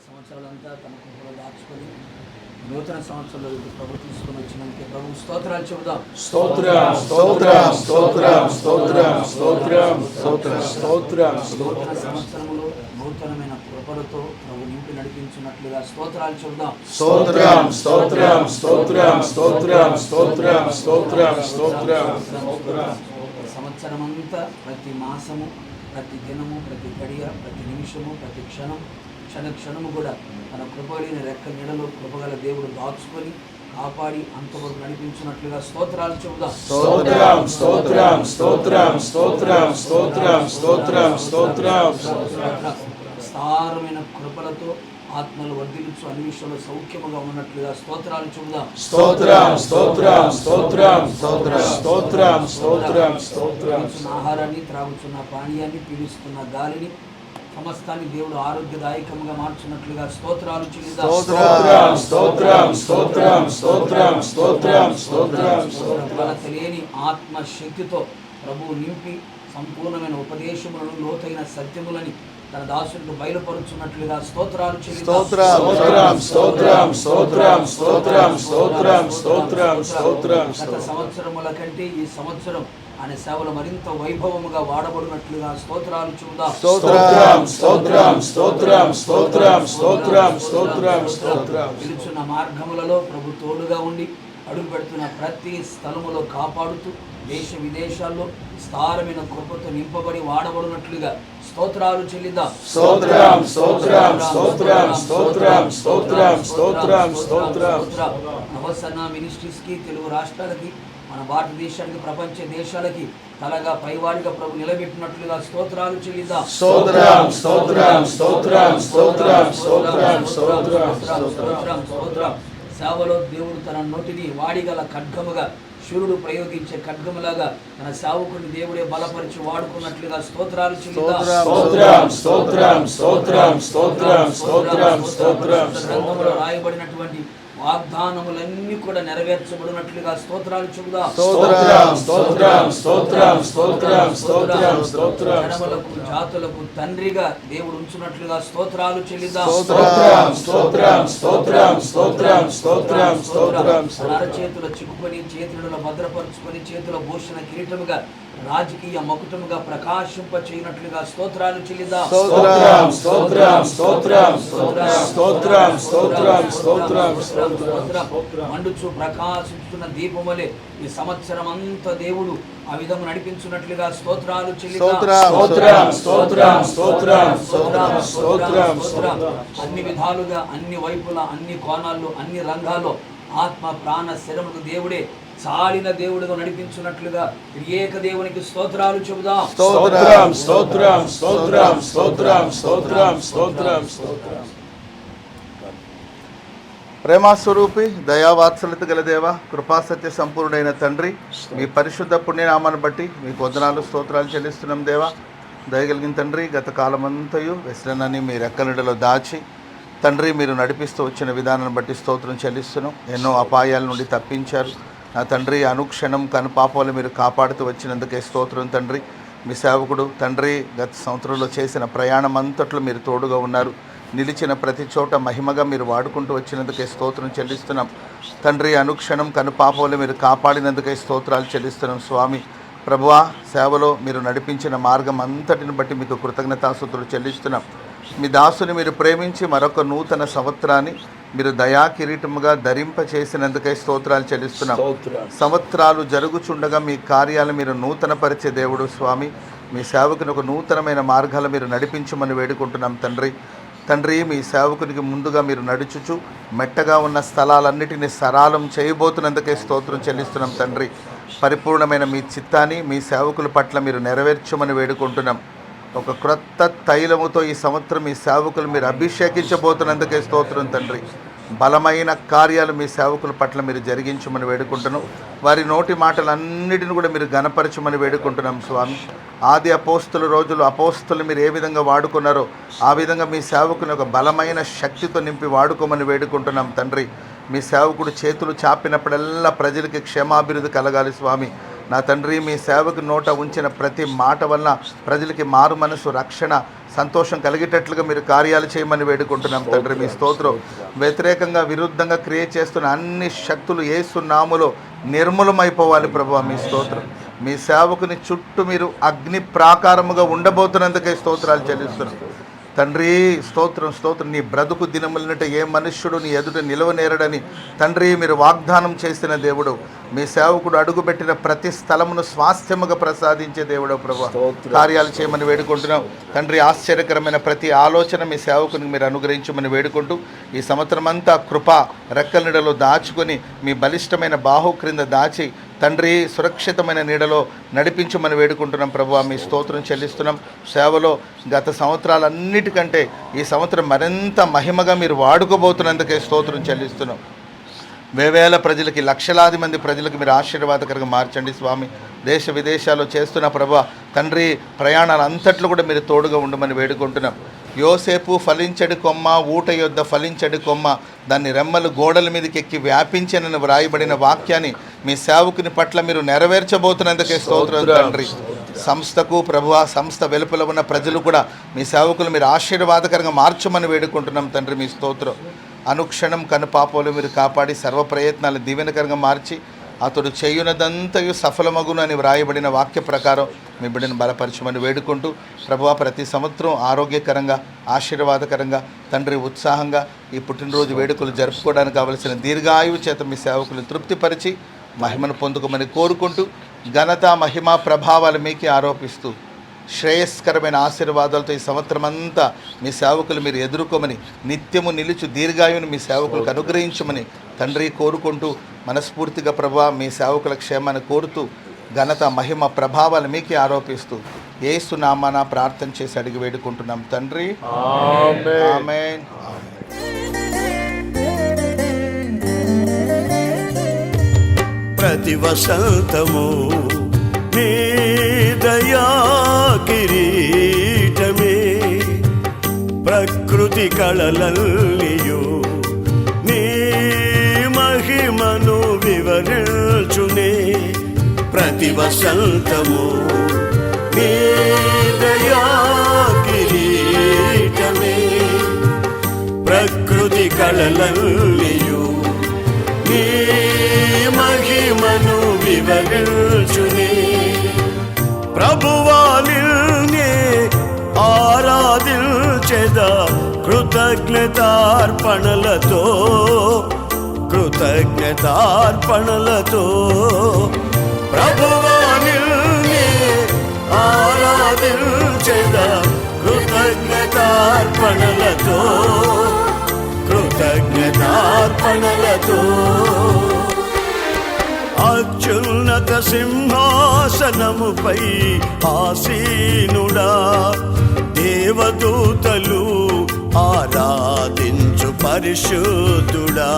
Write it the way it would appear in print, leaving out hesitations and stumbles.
సంవత్సరాలంతా తన కృపలో దాచుకొని నూతన సంవత్సరంలో ప్రభు తీసుకొని వచ్చినందుకే ప్రభు స్తోత్రాలు చెబుదాం. స్తోత్రం స్తోత్రం స్తోత్రం స్తోత్రం స్తోత్రం స్తోత్రం స్తోత్రం. నూతన సంవత్సరంలో నూతనమైన కృపలతో ప్రభు నింపి నడిపించినట్లుగా స్తోత్రాలు చెబుదాం. స్తోత్రం స్తోత్రం స్తోత్రం స్తోత్రం స్తోత్రం స్తోత్రం స్తోత్రం. సంవత్సరం అంతా ప్రతి మాసము, ప్రతి దినము, ప్రతి గడియ, ప్రతి నిమిషము, ప్రతి క్షణము కూడా తన కృపగలిగిన రెక్క నీడలో కృపగల దేవుడు దాచుకొని కాపాడి అంతవరకు నడిపించినట్లుగా స్తోత్రాలు చెబుదాం. స్తోత్రం స్తోత్రం స్తోత్రం స్తోత్రం స్తోత్రం స్తోత్రం స్తోత్రం. విస్తారమైన కృపలతో ఆత్మలు వర్ధిల్లుచు అన్ని విషయంలో సౌఖ్యముగా ఉన్నట్లుగా స్తోత్రాలు చెబుదాం. స్తోత్రం స్తోత్రం స్తోత్రం స్తోత్రం స్తోత్రం స్తోత్రం స్తోత్రం. ఆహారాన్ని, త్రాగుచున్న పానీయాన్ని, పీలుస్తున్న గాలిని సమస్తాన్ని దేవుడు ఆరోగ్యదాయకంగా మార్చున్నట్లుగా స్తోత్రాలు చెల్లిద్దాం. స్తోత్రం స్తోత్రం స్తోత్రం స్తోత్రం స్తోత్రం స్తోత్రం స్తోత్రం. తెలియని ఆత్మ శక్తితో ప్రభువు నింపి సంపూర్ణమైన ఉపదేశములను, లోతైన సత్యములని తన దాసులకు బయలుపరుచున్నట్లుగా స్తోత్రాలు చెల్లిద్దాం. స్తోత్రం స్తోత్రం స్తోత్రం స్తోత్రం స్తోత్రం స్తోత్రం స్తోత్రం. గత సంవత్సరముల కంటే ఈ సంవత్సరం ఆయన సేవలు మరింత వైభవముగా వాడబడినట్లుగా స్తోత్రాలు చెబుదాం. స్తోత్రం స్తోత్రం స్తోత్రం స్తోత్రం స్తోత్రం స్తోత్రం స్తోత్రం. పిలుచున్న మార్గములలో ప్రభు తోడుగా ఉండి అడుగు పెడుతున్న ప్రతి స్థలములో కాపాడుతూ దేశ విదేశాల్లో విస్తారమైన కృపతో నింపబడి వాడబడినట్లుగా స్తోత్రాలు చెల్లిద్దాం. స్తోత్రం స్తోత్రం స్తోత్రం స్తోత్రం స్తోత్రం స్తోత్రం స్తోత్రం. నవసన్న మినిస్ట్రీస్ కి, తెలుగు రాష్ట్రాలకి, మన భారతదేశానికి, ప్రపంచ దేశాలకి తలగా పైవాడిగా ప్రభు నిలబెట్టినట్లుగా స్తోత్రాలు చెల్లిద్దాం. స్తోత్రం స్తోత్రం స్తోత్రం స్తోత్రం స్తోత్రం స్తోత్రం స్తోత్రం. స్తోత్రం. సేవలో దేవుడు తన నోటిని వాడిగల ఖడ్గముగా, శూరుడు ప్రయోగించే ఖడ్గములాగా తన సేవకుని దేవుడే బలపరిచి వాడుకున్నట్లుగా స్తోత్రాలు చెల్లిద్దాం. స్తోత్రం స్తోత్రం స్తోత్రం స్తోత్రం స్తోత్రం స్తోత్రం. గ్రంథములో రాయబడినటువంటి వాగ్దానములన్నీ కూడా నెరవేర్చబడినట్లుగా స్తోత్రాలు చెబుదాం. స్తోత్రం స్తోత్రం స్తోత్రం స్తోత్రం స్తోత్రం స్తోత్రం. జనములకు, జాతులకు తండ్రిగా దేవుడు ఉంచున్నట్లుగా స్తోత్రాలు చెల్లిద్దాం. స్తోత్రం స్తోత్రం స్తోత్రం స్తోత్రం స్తోత్రం స్తోత్రం. అరచేతుల చిక్కుకొని, చేతులను భద్రపరుచుకొని, చేతుల భూషణ కిరీటముగా, రాజకీయ మకుటముగా ప్రకాశింప చేయనట్లుగా స్తోత్రాలు చెల్లిద్దాం. స్తోత్రం స్తోత్రం స్తోత్రం స్తోత్రం స్తోత్రం స్తోత్రం. మండుచు ప్రకాశిస్తున్న దీపములే ఈ సంవత్సరం అంతా దేవుడు ఆ విధము నడిపించున్నట్లుగా స్తోత్రాలు చెల్లిద్దాం. స్తోత్రం స్తోత్రం స్తోత్రం స్తోత్రం స్తోత్రం స్తోత్రం. అన్ని విధాలుగా, అన్ని వైపులా, అన్ని కోణాల్లో, అన్ని రంగాల్లో ఆత్మ, ప్రాణ, శరముకు దేవుడే చాలిన దేవుడుగా నడిపించున్నట్లుగా ఏక దేవునికి స్తోత్రాలు చెబుదాం. స్తోత్రం స్తోత్రం స్తోత్రం స్తోత్రం స్తోత్రం స్తోత్రం స్తోత్రం. ప్రేమాస్వరూపి, దయావాత్సల్యత గల దేవ, కృపాసత్య సంపూర్ణైన తండ్రి, మీ పరిశుద్ధ పుణ్యనామాన్ని బట్టి మీకు వందనాలు, స్తోత్రాలు చెల్లిస్తున్నాం దేవా. దయగలిగిన తండ్రి, గత కాలమంతయు వెస్లనని మీ రెక్కనిడలో దాచి తండ్రి మీరు నడిపిస్తూ వచ్చిన విధానాన్ని బట్టి స్తోత్రం చెల్లిస్తున్నాం. ఎన్నో అపాయాల నుండి తప్పించారు నా తండ్రి. అనుక్షణం కనుపాపాలు మీరు కాపాడుతూ వచ్చినందుకే స్తోత్రం తండ్రి. మీ సేవకుడు తండ్రి గత సంవత్సరంలో చేసిన ప్రయాణం అంతట్లో మీరు తోడుగా ఉన్నారు. నిలిచిన ప్రతి చోట మహిమగా మీరు వాడుకుంటూ వచ్చినందుకే స్తోత్రం చెల్లిస్తున్నాం తండ్రి. అనుక్షణం కనుపాపాలు మీరు కాపాడినందుకే స్తోత్రాలు చెల్లిస్తున్నాం స్వామి. ప్రభువా, సేవలో మీరు నడిపించిన మార్గం అంతటిని బట్టి మీకు కృతజ్ఞతాస్తుతులు చెల్లిస్తున్నాం. మీ దాసుని మీరు ప్రేమించి మరొక నూతన సంవత్సరాన్ని మీరు దయా కిరీటముగా ధరింప చేసినందుకే స్తోత్రాలు చెల్లిస్తున్నాం. సంవత్సరాలు జరుగుచుండగా మీ కార్యాలు మీరు నూతనపరిచే దేవుడు స్వామి. మీ సేవకుని ఒక నూతనమైన మార్గాలు మీరు నడిపించమని వేడుకుంటున్నాం తండ్రి. మీ సేవకునికి ముందుగా మీరు నడుచుచు మెట్టగా ఉన్న స్థలాలన్నిటినీ సరాలం చేయబోతున్నందుకే స్తోత్రం చెల్లిస్తున్నాం తండ్రి. పరిపూర్ణమైన మీ చిత్తాన్ని మీ సేవకుల పట్ల మీరు నెరవేర్చమని వేడుకుంటున్నాం. ఒక క్రొత్త తైలముతో ఈ సంవత్సరం మీ సేవకులు మీరు అభిషేకించబోతున్నందుకే స్తోత్రం తండ్రి. బలమైన కార్యాలు మీ సేవకుల పట్ల మీరు జరిగించమని వేడుకుంటున్నాం. వారి నోటి మాటలన్నిటిని కూడా మీరు ఘనపరచమని వేడుకుంటున్నాం స్వామి. ఆది అపోస్తుల రోజులు అపోస్తులు మీరు ఏ విధంగా వాడుకున్నారో ఆ విధంగా మీ సేవకుని ఒక బలమైన శక్తితో నింపి వాడుకోమని వేడుకుంటున్నాం తండ్రి. మీ సేవకుడు చేతులు చాపినప్పుడల్లా ప్రజలకి క్షేమాభివృద్ధి కలగాలి స్వామి. నా తండ్రి మీ సేవకు నోట ఉంచిన ప్రతి మాట వలన ప్రజలకి మారు మనసు, రక్షణ, సంతోషం కలిగేటట్లుగా మీరు కార్యాలు చేయమని వేడుకుంటున్నాం తండ్రి. మీ స్తోత్రం. వ్యతిరేకంగా విరుద్ధంగా క్రియ చేస్తున్న అన్ని శక్తులు యేసు నామములో నిర్మూలమైపోవాలి ప్రభువా. మీ స్తోత్రం. మీ సేవకుని చుట్టూ మీరు అగ్ని ప్రాకారముగా ఉండబోతున్నందుకే స్తోత్రాలు చెల్లిస్తున్నాం తండ్రి. స్తోత్రం స్తోత్రం. నీ బ్రతుకు దినములనట ఏ మనుష్యుడు నీ ఎదుట నిలవనేరడని తండ్రి మీరు వాగ్దానం చేసిన దేవుడు. మీ సేవకుడు అడుగుపెట్టిన ప్రతి స్థలమును స్వాస్థ్యముగా ప్రసాదించే దేవుడు ప్రభువా. కార్యాలు చేయమని వేడుకుంటున్నాం తండ్రి. ఆశ్చర్యకరమైన ప్రతి ఆలోచన మీ సేవకునికి మీరు అనుగ్రహించమని వేడుకుంటూ ఈ సంవత్సరం అంతా కృప రెక్కల నీడలో దాచుకొని మీ బలిష్టమైన బాహు క్రింద దాచి తండ్రి సురక్షితమైన నీడలో నడిపించమని వేడుకుంటున్నాం ప్రభువా. మీ స్తోత్రం చెల్లిస్తున్నాం. సేవలో గత సంవత్సరాలన్నిటికంటే ఈ సంవత్సరం మరింత మహిమగా మీరు వాడుకోబోతున్నందుకే స్తోత్రం చెల్లిస్తున్నాం. వేవేల ప్రజలకి, లక్షలాది మంది ప్రజలకు మీరు ఆశీర్వాదకరంగా మార్చండి స్వామి. దేశ విదేశాల్లో చేస్తున్న ప్రభువా తండ్రి ప్రయాణాలు అంతట్లో కూడా మీరు తోడుగా ఉండమని వేడుకుంటున్నాం. యోసేపు ఫలించడి కొమ్మ, ఊట యొద్ద ఫలించడి కొమ్మ, దాన్ని రెమ్మలు గోడల మీదకి ఎక్కి వ్యాపించనని వ్రాయబడిన వాక్యాన్ని మీ సేవకుని పట్ల మీరు నెరవేర్చబోతున్నందుకే స్తోత్రం తండ్రి. సంస్థకు ప్రభువా, సంస్థ వెలుపల ఉన్న ప్రజలు కూడా మీ సేవకులు మీరు ఆశీర్వాదకరంగా మార్చమని వేడుకుంటున్నాం తండ్రి. మీ స్తోత్రం. అనుక్షణం కనుపాపలు మీరు కాపాడి సర్వ ప్రయత్నాలు దీవెనకరంగా మార్చి అతడు చేయునదంతయు సఫలమగును అని వ్రాయబడిన వాక్య ప్రకారం మీ బిడ్డను బలపరచమని వేడుకుంటూ ప్రభువా ప్రతి సంవత్సరం ఆరోగ్యకరంగా, ఆశీర్వాదకరంగా తండ్రి ఉత్సాహంగా ఈ పుట్టినరోజు వేడుకలు జరుపుకోవడానికి కావలసిన దీర్ఘాయువు చేత మీ సేవకులు తృప్తిపరిచి మహిమను పొందుకోమని కోరుకుంటూ ఘనత, మహిమ, ప్రభావాలు మీకే ఆరోపిస్తూ శ్రేయస్కరమైన ఆశీర్వాదాలతో ఈ సంవత్సరం అంతా మీ సేవకులు మీరు ఎదుర్కోమని నిత్యము నిలుచు దీర్ఘాయువుని మీ సేవకులకు అనుగ్రహించమని తండ్రి కోరుకుంటూ మనస్ఫూర్తిగా ప్రభువా మీ సేవకుల క్షేమాన్ని కోరుతూ ఘనత, మహిమ, ప్రభావాలు మీకే ఆరోపిస్తూ యేసు నామాన ప్రార్థన చేసి అడిగి వేడుకుంటున్నాం తండ్రి. ఆమేన్. ప్రతి వసంతము నీ దయా కిరీటమే, ప్రకృతి కళలల్లియు నీ మహిమను వివరించునే. ప్రతి వసంతము నీ దయా కిరీటమే, ప్రకృతి కళలల్లియు నీ మహిమను వివరించునే. ప్రభువా నిన్నే ఆరాధించెదా కృతజ్ఞతార్పణలతో, కృతజ్ఞతార్పణలతో. ప్రభువా నిన్నే ఆరాధించెదా కృతజ్ఞతార్పణలతో, కృతజ్ఞతార్పణలతో. అత్యున్నత సింహాసనముపై ఆసీనుడా, దేవదూతలు ఆరాధించు పరిశుద్ధుడా.